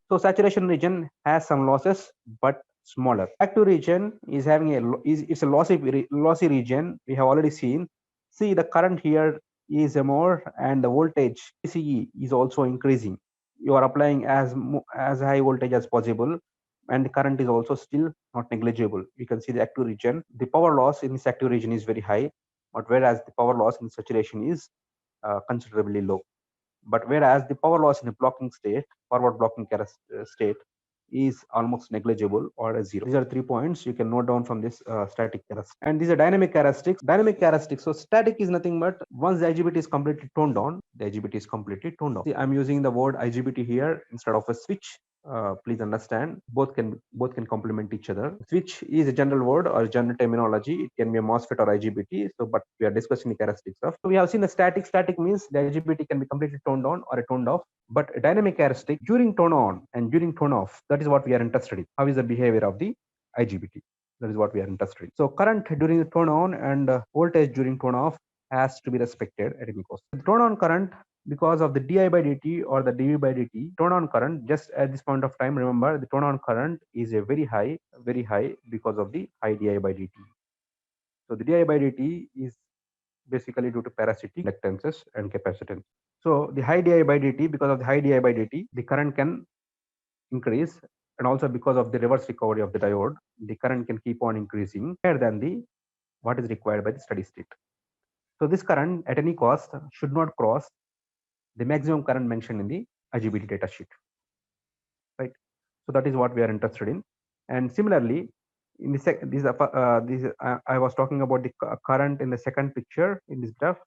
So saturation region has some losses, but smaller. Active region is having it's a lossy region. We have already seen. See, the current here is more, and the voltage CE is also increasing. You are applying as high voltage as possible, and the current is also still not negligible. You can see the active region. The power loss in this active region is very high, but whereas the power loss in saturation is considerably low. But whereas the power loss in a blocking state, forward blocking state, is almost negligible or a zero. These are 3 points you can note down from this static characteristic. And these are dynamic characteristics. Dynamic characteristics. So static is nothing but once the IGBT is completely toned down, the IGBT is completely toned down. See, I'm using the word IGBT here instead of a switch. Please understand, both can complement each other. Switch is a general word or general terminology. It can be a MOSFET or IGBT. So, but we are discussing the characteristics of. So we have seen the static. Static means the IGBT can be completely toned on or toned off. But a dynamic characteristic during tone on and during tone off, that is what we are interested in. How is the behavior of the IGBT? That is what we are interested in. So current during the tone on and voltage during tone off has to be respected at any cost. The tone on current, because of the di by dt or the dv by dt, tone on current, just at this point of time, remember the tone on current is a very high because of the high di by dt. So the di by dt is basically due to parasitic inductances and capacitance. So the high di by dt, because of the high di by dt, the current can increase, and also because of the reverse recovery of the diode, the current can keep on increasing higher than the what is required by the steady state. So this current at any cost should not cross the maximum current mentioned in the IGBT data sheet, right? So that is what we are interested in. And similarly, in the I was talking about the current in the second picture in this graph.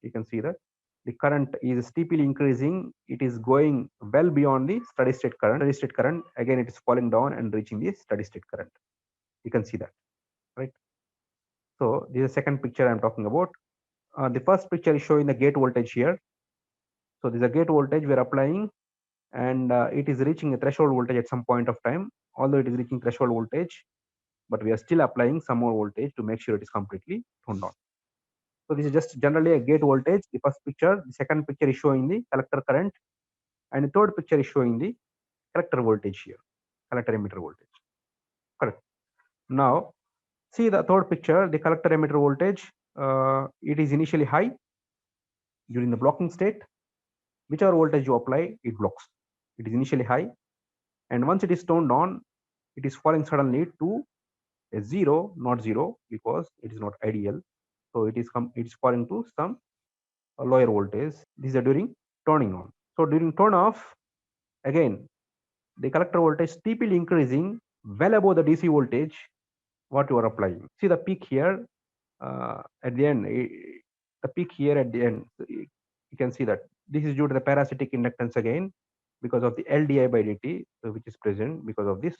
You can see that the current is steeply increasing. It is going well beyond the steady state current. Steady state current, again, it is falling down and reaching the steady state current. You can see that, right? So this is the second picture I'm talking about. The first picture is showing the gate voltage here. So this is a gate voltage we are applying, and it is reaching a threshold voltage at some point of time. Although it is reaching threshold voltage, but we are still applying some more voltage to make sure it is completely toned down. So this is just generally a gate voltage. The first picture, the second picture is showing the collector current, and the third picture is showing the collector voltage here, collector emitter voltage. Correct. Now, see the third picture, the collector emitter voltage. It is initially high during the blocking state. Whichever voltage you apply, it blocks. It is initially high, and once it is toned on, it is falling suddenly to a zero, not zero, because it is not ideal. So it is falling to some lower voltage. These are during toning on. So during tone off, again, the collector voltage steeply increasing well above the DC voltage what you are applying. See the peak here at the end. The peak here at the end, you can see that this is due to the parasitic inductance again because of the LDI by dt, which is present because of this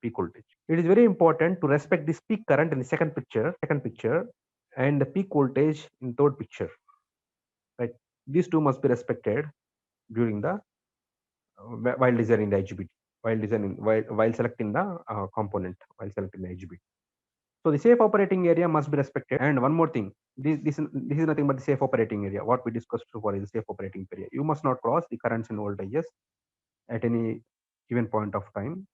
peak voltage. It is very important to respect this peak current in the second picture, and the peak voltage in third picture. Right, these two must be respected during the while designing the IGBT, while selecting the component, while selecting the IGBT. So the safe operating area must be respected. And one more thing, this is nothing but the safe operating area. What we discussed before is the safe operating area. You must not cross the currents and voltages at any given point of time,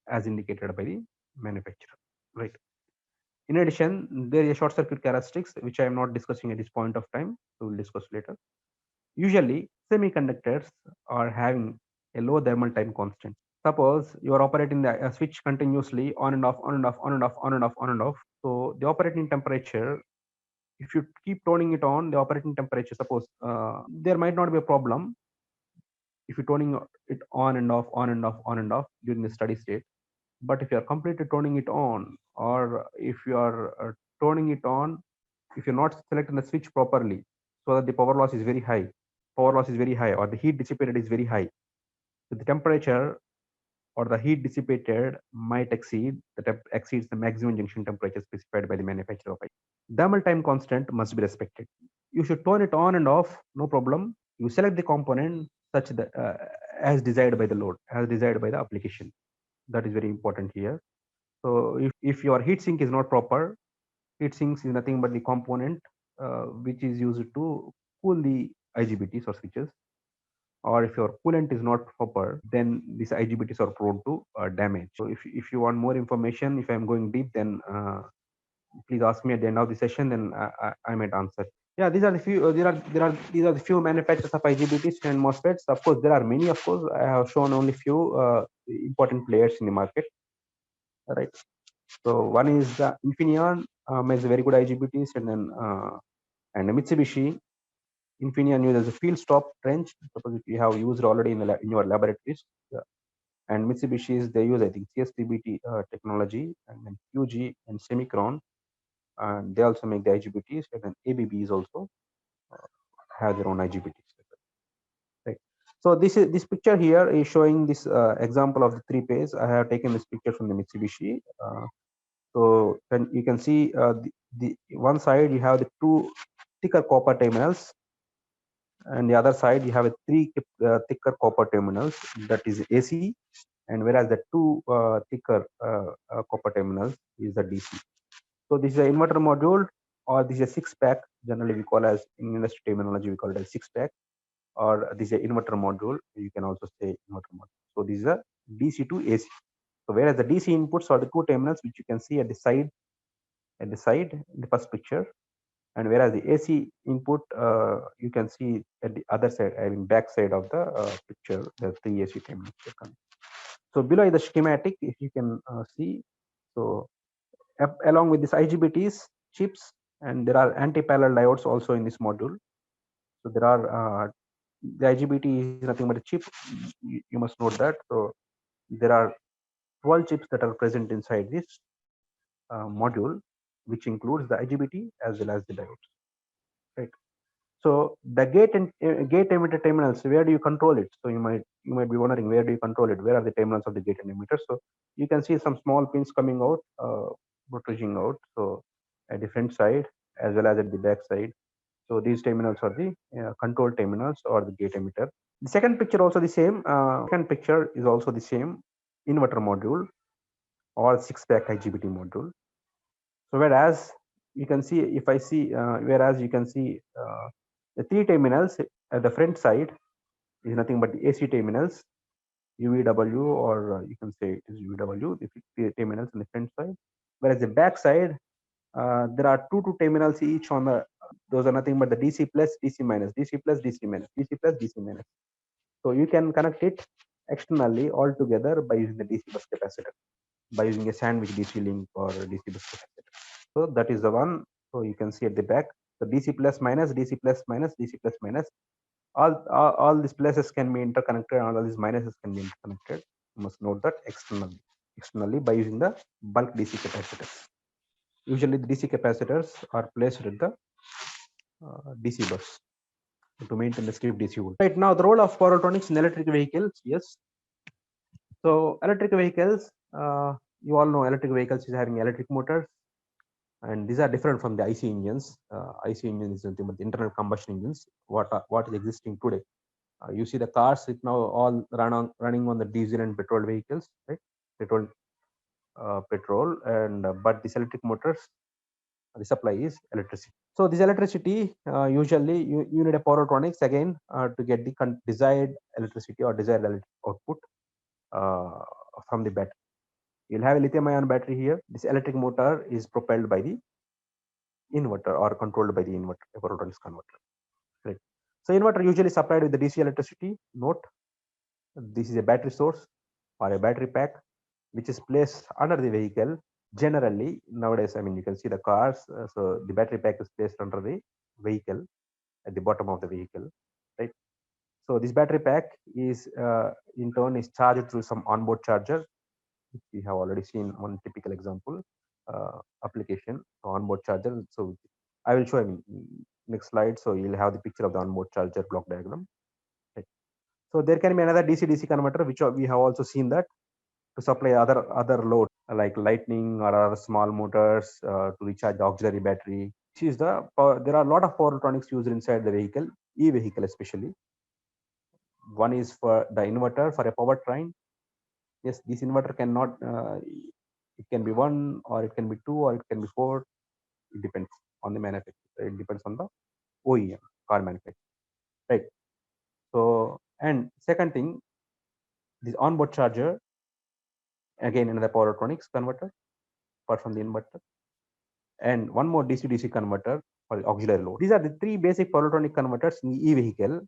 as indicated by the manufacturer, right? In addition, there is a short circuit characteristics which I am not discussing at this point of time. We will discuss later. Usually, semiconductors are having a low thermal time constant. Suppose you are operating the switch continuously on and off, on and off, on and off, on and off, on and off. So the operating temperature, if you keep turning it on, the operating temperature, suppose there might not be a problem if you're turning it on and off, on and off, on and off during the steady state. But if you are completely turning it on, or if you are turning it on, if you're not selecting the switch properly, so that the power loss is very high, or the heat dissipated is very high, so the temperature or the heat dissipated might exceeds the maximum junction temperature specified by the manufacturer of it. Thermal time constant must be respected. You should turn it on and off, no problem. You select the component such that as desired by the load, as desired by the application. That is very important here. So if your heat sink is not proper, heat sinks is nothing but the component which is used to cool the IGBTs or switches. or if your coolant is not proper, then these IGBTs are prone to damage. So if you want more information, if I'm going deep, then please ask me at the end of the session, then I might answer. Yeah, these are the few. These are the few manufacturers of IGBTs and MOSFETs. Of course, there are many. Of course, I have shown only few important players in the market. All right. So one is the Infineon, makes very good IGBTs, and then and Mitsubishi. Infineon uses a field stop trench. Suppose if you have used already in in your laboratories. And Mitsubishi is they use, I think, CSTBT technology, and then QG and Semicron, and they also make the IGBTs, and then ABB is also have their own IGBTs. Right. So this picture here is showing this example of the three phase. I have taken this picture from the Mitsubishi. So then you can see the one side you have the two thicker copper terminals, and the other side you have a three thicker copper terminals, that is AC, and whereas the two thicker copper terminals is the DC. So this is an inverter module, or this is a six pack. Generally, we call as in industry terminology we call it a six pack, or this is an inverter module. You can also say inverter module. So this is a DC to AC. So whereas the DC inputs are the two terminals which you can see at the side, in the first picture, and whereas the AC input you can see at the other side, I mean back side of the picture, the three AC terminals. So below is the schematic, if you can see. So along with this IGBTs chips, and there are anti-parallel diodes also in this module. So there are the IGBT is nothing but a chip. You must note that. So there are 12 chips that are present inside this module, which includes the IGBT as well as the diodes. Right. So the gate and gate emitter terminals, where do you control it? So you might be wondering, where do you control it? Where are the terminals of the gate and emitter? So you can see some small pins coming out, protruding out. So at the front side as well as at the back side. So these terminals are the control terminals or the gate emitter. The second picture also the same. Second picture is also the same inverter module or six pack IGBT module. So whereas you can see, if I see, whereas you can see the three terminals at the front side is nothing but the AC terminals, UVW, or you can say it is UVW, the terminals on the front side. Whereas the back side, there are two terminals each on the, those are nothing but the DC plus, DC minus, DC plus, DC minus, DC plus, DC minus. So you can connect it externally all together by using the DC bus capacitor, by using a sandwich DC link or a DC bus capacitor. So that is the one. So you can see at the back, the DC plus minus, DC plus minus, DC plus minus. All these pluses can be interconnected, and all these minuses can be interconnected. You must note that externally by using the bulk DC capacitors. Usually the DC capacitors are placed at the DC bus to maintain the sleep DC voltage. Right, now the role of power electronics in electric vehicles. Yes. So electric vehicles, you all know electric vehicles is having electric motors, and these are different from the IC engines. IC engines is nothing but the internal combustion engines. What is existing today? You see the cars it now all running on the diesel and petrol vehicles, right? Petrol, and but these electric motors, the supply is electricity. So this electricity, usually you need a power electronics again to get the desired electricity or desired electric output uh, from the battery. You'll have a lithium ion battery here. This electric motor is propelled by the inverter or controlled by the inverter, a power electronics converter. Right. So inverter usually supplied with the DC electricity. Note, this is a battery source or a battery pack which is placed under the vehicle. Generally nowadays, I mean, you can see the cars, so the battery pack is placed under the vehicle at the bottom of the vehicle, right? So this battery pack is in turn is charged through some onboard charger, which we have already seen one typical example application, onboard charger. So I will show you next slide. So you'll have the picture of the onboard charger block diagram. Right. So there can be another DC-DC converter, which we have also seen that to supply other loads like lightning or other small motors to recharge the auxiliary battery. This is the power. There are a lot of power electronics used inside the vehicle, e-vehicle especially. One is for the inverter for a powertrain. Yes, this inverter cannot. It can be one, or it can be two, or it can be four. It depends on the manufacturer. It depends on the OEM car manufacturer, right? So And second thing, this onboard charger, again another power electronics converter apart from the inverter, and one more DC-DC converter for the auxiliary load. These are the three basic power electronic converters in the e-vehicle,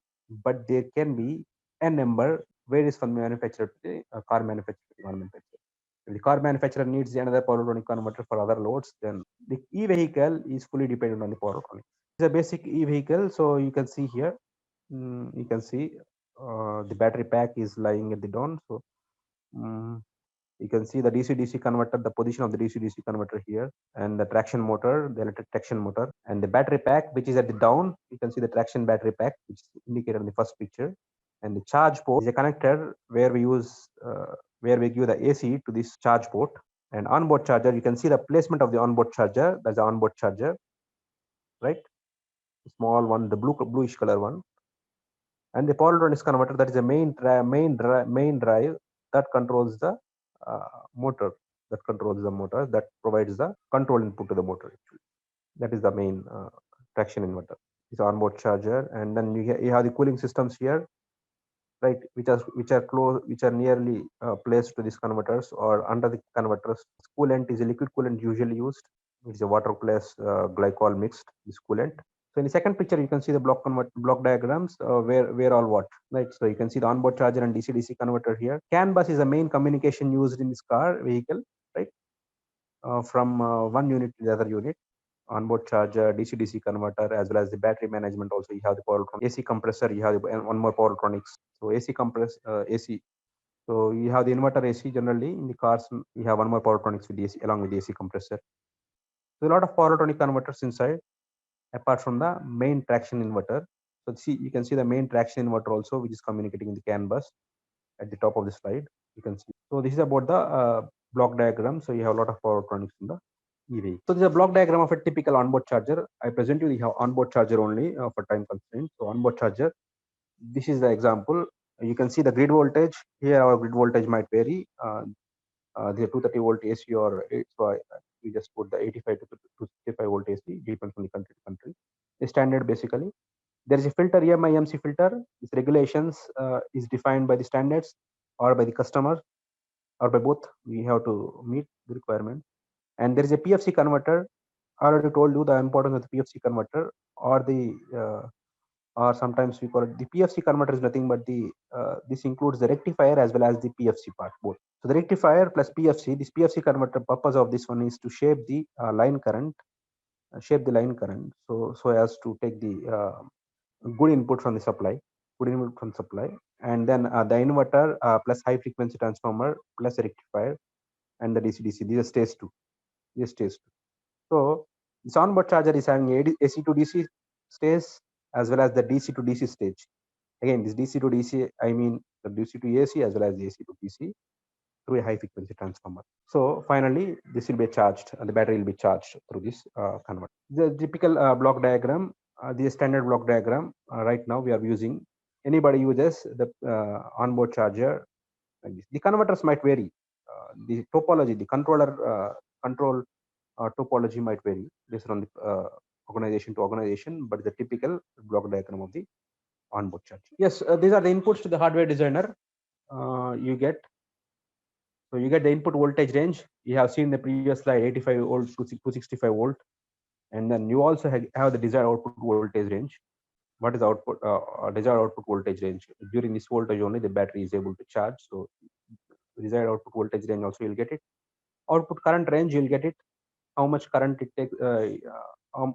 but there can be a number varies from manufacturer to the car manufacturer to non-manufacturer. If the car manufacturer needs another power electronic converter for other loads, then the e-vehicle is fully dependent on the power electronics. It's a basic e-vehicle, so you can see here, you can see the battery pack is lying at the down. So you can see the DC-DC converter, the position of the DC-DC converter here, and the traction motor, the electric traction motor, and the battery pack, which is at the down. You can see the traction battery pack, which is indicated in the first picture. And the charge port is a connector where we use, where we give the AC to this charge port. And onboard charger, you can see the placement of the onboard charger. That's the onboard charger, right? Small one, the bluish color one. And the power electronics converter, that is the main drive that controls the motor, that provides the control input to the motor. Actually, that is the main traction inverter. It's onboard charger, and then you have the cooling systems here, right, which are nearly placed to these converters or under the converters. Coolant is a liquid coolant usually used. It's a water plus glycol mixed, this coolant. So in the second picture, you can see the block diagrams where all what, right? So you can see the onboard charger and DC-DC converter here. CAN bus is the main communication used in this car vehicle, right? From one unit to the other unit. Onboard charger, DC-DC converter, as well as the battery management. Also, you have the power AC compressor. You have one more power electronics. So AC. So you have the inverter AC generally in the cars. You have one more power electronics with the AC along with the AC compressor. So a lot of power electronic converters inside, apart from the main traction inverter. So see, you can see the main traction inverter also, which is communicating in the CAN bus at the top of the slide. You can see. So this is about the block diagram. So you have a lot of power electronics in the EV. So this is a block diagram of a typical onboard charger. I present you the onboard charger only for time constraints. So onboard charger, this is the example. You can see the grid voltage. Here our grid voltage might vary. The 230 volt AC or so we just put the 85 to 265 volt AC, depends on the country to country. The standard basically. There is a filter, EMI/MC filter. Its regulations is defined by the standards or by the customer or by both. We have to meet the requirement. And there is a PFC converter. I already told you the importance of the PFC converter, or sometimes we call it the PFC converter is nothing but this includes the rectifier as well as the PFC part both. So the rectifier plus PFC, this PFC converter, purpose of this one is to shape the line current, so as to take the good input from the supply, and then the inverter plus high frequency transformer plus a rectifier and the DC-DC. These are stage 2. So this onboard charger is having AC to DC stage as well as the DC to DC stage. Again, this DC to DC, I mean the DC to AC as well as the AC to DC through a high frequency transformer. So finally, this will be charged, and the battery will be charged through this converter. The typical block diagram, the standard block diagram. Right now, we are using. Anybody uses the onboard charger like this. The converters might vary. The topology, the control topology might vary based on the organization to organization, but the typical block diagram of the onboard charger. Yes, these are the inputs to the hardware designer. You get the input voltage range. You have seen the previous slide, 85 volt to 265 volt, and then you also have the desired output voltage range. What is output desired output voltage range? During this voltage only, the battery is able to charge. So desired output voltage range also you'll get it. Output current range, you'll get it. How much current it takes,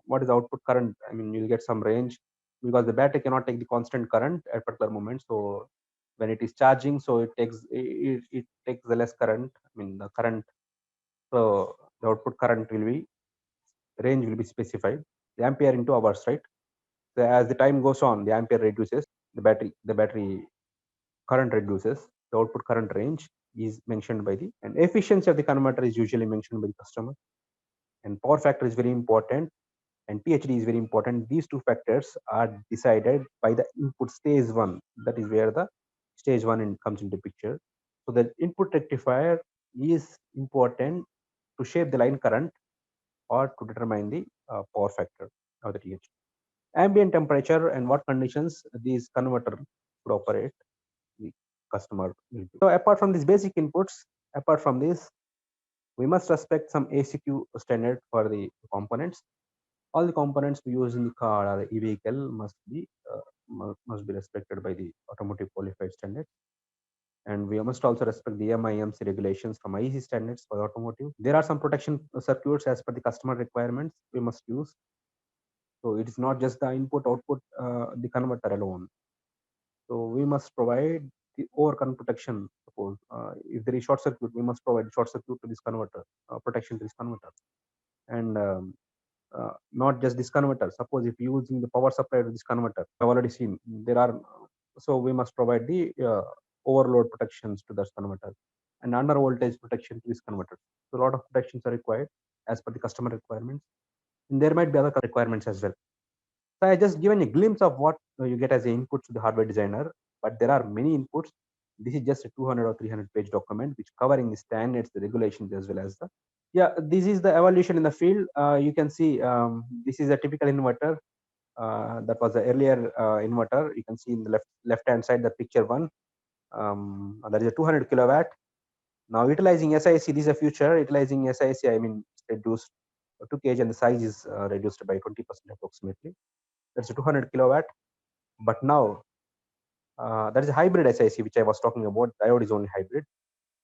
what is output current? I mean, you'll get some range because the battery cannot take the constant current at particular moment. So when it is charging, so it takes the less current. I mean the current. So the output current will be range will be specified. The ampere into hours, right? So as the time goes on, the ampere reduces. The battery current reduces. The output current range is mentioned by the, and efficiency of the converter is usually mentioned by the customer. And power factor is very important, and PHD is very important. These two factors are decided by the input stage 1. That is where the stage 1 comes into picture. So the input rectifier is important to shape the line current or to determine the power factor of the TH. Ambient temperature and what conditions these converter would operate. customer will do. So apart from these basic inputs, apart from this, we must respect some ACQ standard for the components. All the components we use in the car or the e-vehicle must be respected by the automotive qualified standards. And we must also respect the MIMC regulations from IEC standards for automotive. There are some protection circuits as per the customer requirements we must use. So it is not just the input output, the converter alone. So we must provide the overcurrent protection. Suppose if there is short circuit, we must provide short circuit to this converter, protection to this converter, and not just this converter. Suppose if using the power supply to this converter, I've already seen there are. So we must provide the overload protections to this converter and under voltage protection to this converter. So a lot of protections are required as per the customer requirements, and there might be other requirements as well. So I just given a glimpse of what you get as an input to the hardware designer, but there are many inputs. This is just a 200 or 300 page document which covering the standards, the regulations, as well as the, yeah, this is the evolution in the field. You can see this is a typical inverter. That was the earlier inverter. You can see in the left hand side the picture one. That is a 200 kilowatt. Now utilizing SIC, this is a future. Utilizing SIC, I mean reduced 2 kg and the size is reduced by 20% approximately. That's a 200 kilowatt. But now that is a hybrid SIC, which I was talking about. Diode is only hybrid.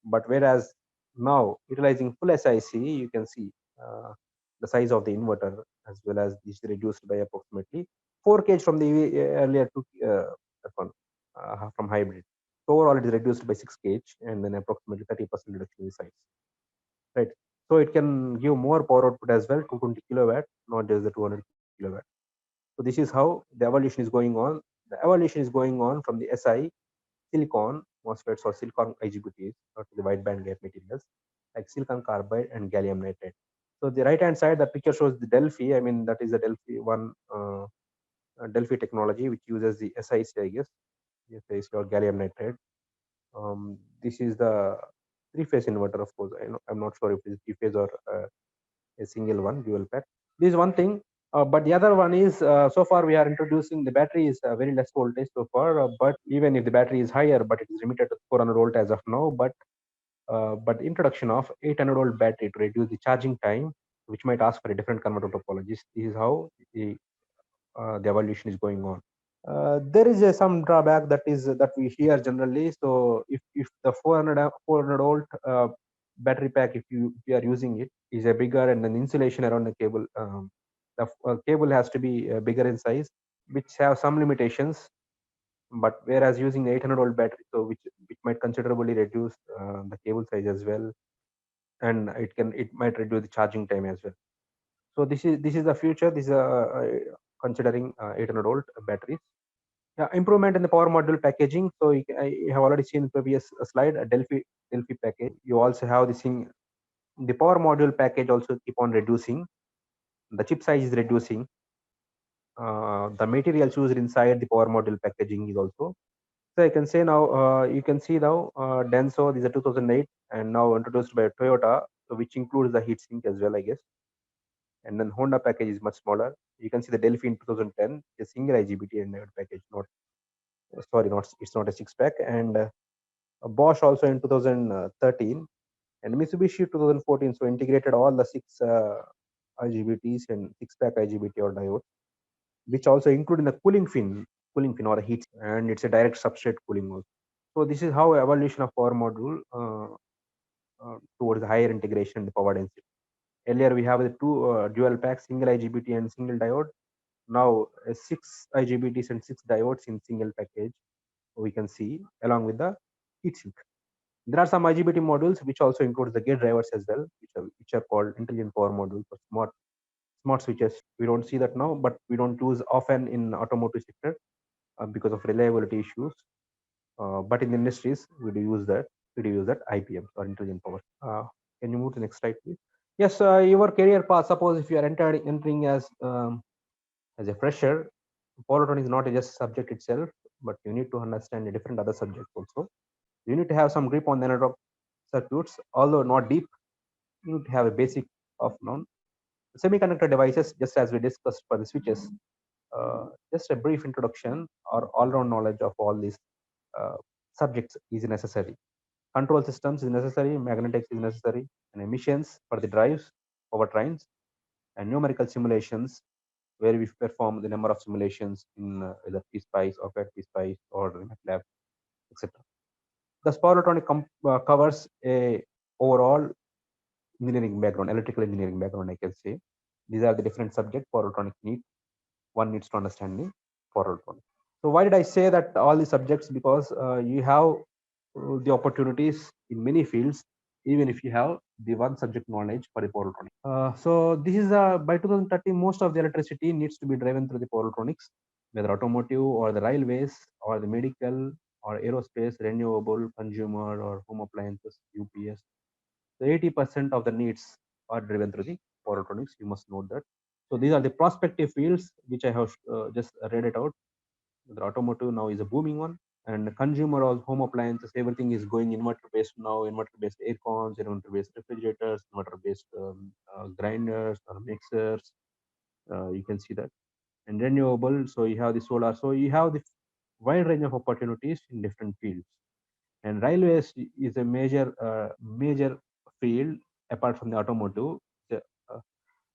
But whereas now utilizing full SIC, you can see the size of the inverter as well as this reduced by approximately 4 kg from the earlier that one, from hybrid. So overall, it is reduced by 6 kg and then approximately 30% reduction in size. Right. So it can give more power output as well, 220 kilowatt, not just the 200 kilowatt. So this is how the evolution is going on. The evolution is going on from the SI silicon MOSFETs or silicon IGBTs to the wide band gap materials like silicon carbide and gallium nitride. So the right hand side, the picture shows the Delphi. I mean, that is the Delphi one, Delphi technology, which uses the SiC, I guess, SiC or gallium nitride. This is the three-phase inverter, of course. I'm not sure if it's three-phase or a single one, dual pack. This is one thing. But the other one is, so far we are introducing the battery is very less voltage so far, but even if the battery is higher, but it is limited to 400 volt as of now. But introduction of 800 volt battery to reduce the charging time, which might ask for a different converter topologies. This is how the evolution is going on. There is some drawback that we hear generally. So if the 400 volt battery pack, if you are using it, is a bigger, and then insulation around the cable, the cable has to be bigger in size, which have some limitations. But whereas using the 800 volt battery, so which might considerably reduce the cable size as well, and it might reduce the charging time as well. So this is the future. This is considering 800 volt batteries. Yeah, improvement in the power module packaging. So I have already seen the previous slide, a Delphi package. You also have this thing. The power module package also keep on reducing. The chip size is reducing. The materials used inside the power module packaging is also. So I can say now, you can see now, Denso, this is a 2008 and now introduced by Toyota, so which includes the heatsink as well, I guess. And then Honda package is much smaller. You can see the Delphi in 2010, a single IGBT and diode package, not it's not a six pack. And Bosch also in 2013 and Mitsubishi 2014. So integrated all the six IGBTs and six pack IGBT or diode, which also include in the cooling fin or a heat, and it's a direct substrate cooling also. So this is how evolution of power module towards higher integration in the power density. Earlier we have the two dual packs, single IGBT and single diode. Now 6 IGBTs and 6 diodes in single package we can see along with the heatsink. There are some IGBT modules which also includes the gate drivers as well, which are called intelligent power modules or smart switches. We don't see that now, but we don't use often in automotive sector because of reliability issues. But in the industries, we do use that. IPM or intelligent power. Can you move to the next slide, please? Yes, your career path. Suppose if you are entering as a fresher, power electronics is not just subject itself, but you need to understand the different other subjects also. You need to have some grip on the analog circuits, although not deep. You need to have a basic of known semiconductor devices, just as we discussed for the switches. Just a brief introduction or all-round knowledge of all these subjects is necessary. Control systems is necessary, magnetics is necessary, and emissions for the drives, powertrains, and numerical simulations where we perform the number of simulations in either PSpice or PSpice or MATLAB, etc. Thus, power electronic covers a overall engineering background, electrical engineering background, I can say. These are the different subjects power electronics need. One needs to understand the power electronics. So why did I say that all the subjects? Because you have the opportunities in many fields, even if you have the one subject knowledge for the power electronics. So this is by 2030, most of the electricity needs to be driven through the power electronics, whether automotive or the railways or the medical or aerospace, renewable, consumer or home appliances, UPS. So 80% of the needs are driven through the power electronics. You must note that. So these are the prospective fields which I have just read it out. The automotive now is a booming one, and consumer or home appliances, everything is going inverter based now. Inverter based air cons, inverter based refrigerators, inverter based grinders or mixers. You can see that. And renewable, so you have the solar. So you have the wide range of opportunities in different fields. And railways is a major field apart from the automotive. The,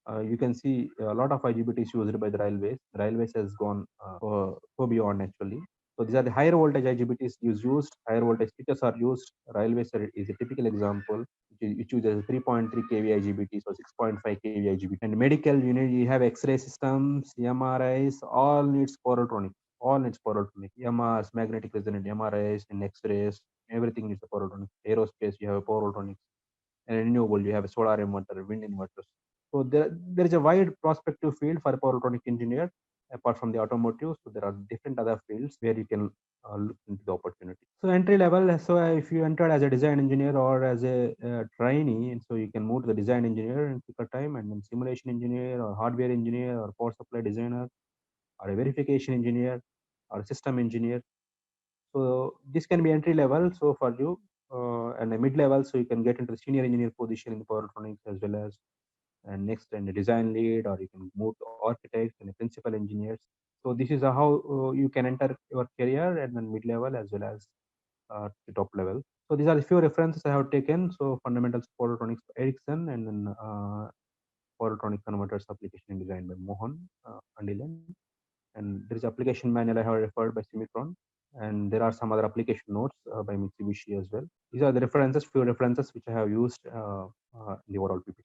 uh, you can see a lot of IGBTs used by the railways. Railways has gone go beyond actually. So these are the higher voltage IGBTs used. Higher voltage switches are used. Is a typical example, which uses 3.3 kV IGBTs or 6.5 kV IGBT. And medical, you have X-ray systems, MRIs, all needs power electronics. All needs power electronics. MRs, magnetic resonance, MRIs, and X-rays, everything needs a power electronics. Aerospace, you have a power electronics. And renewable, you have a solar inverter, wind inverters. So there is a wide prospective field for a power electronic engineer apart from the automotive. So there are different other fields where you can look into the opportunity. So entry level. So if you entered as a design engineer or as a trainee, and so you can move to the design engineer in quicker time, and then simulation engineer or hardware engineer or power supply designer or a verification engineer or a system engineer. So this can be entry level. So for you, and a mid level, so you can get into the senior engineer position in the power electronics as well as and next and a design lead, or you can move to architects and a principal engineers. So this is how you can enter your career at the mid level as well as the top level. So these are the few references I have taken. So fundamentals of power electronics by Ericsson, and then power electronic converters application design by Mohan Andilan. And there is application manual I have referred by Simitron. And there are some other application notes by Mitsubishi as well. These are the references, few references which I have used in the overall PPT.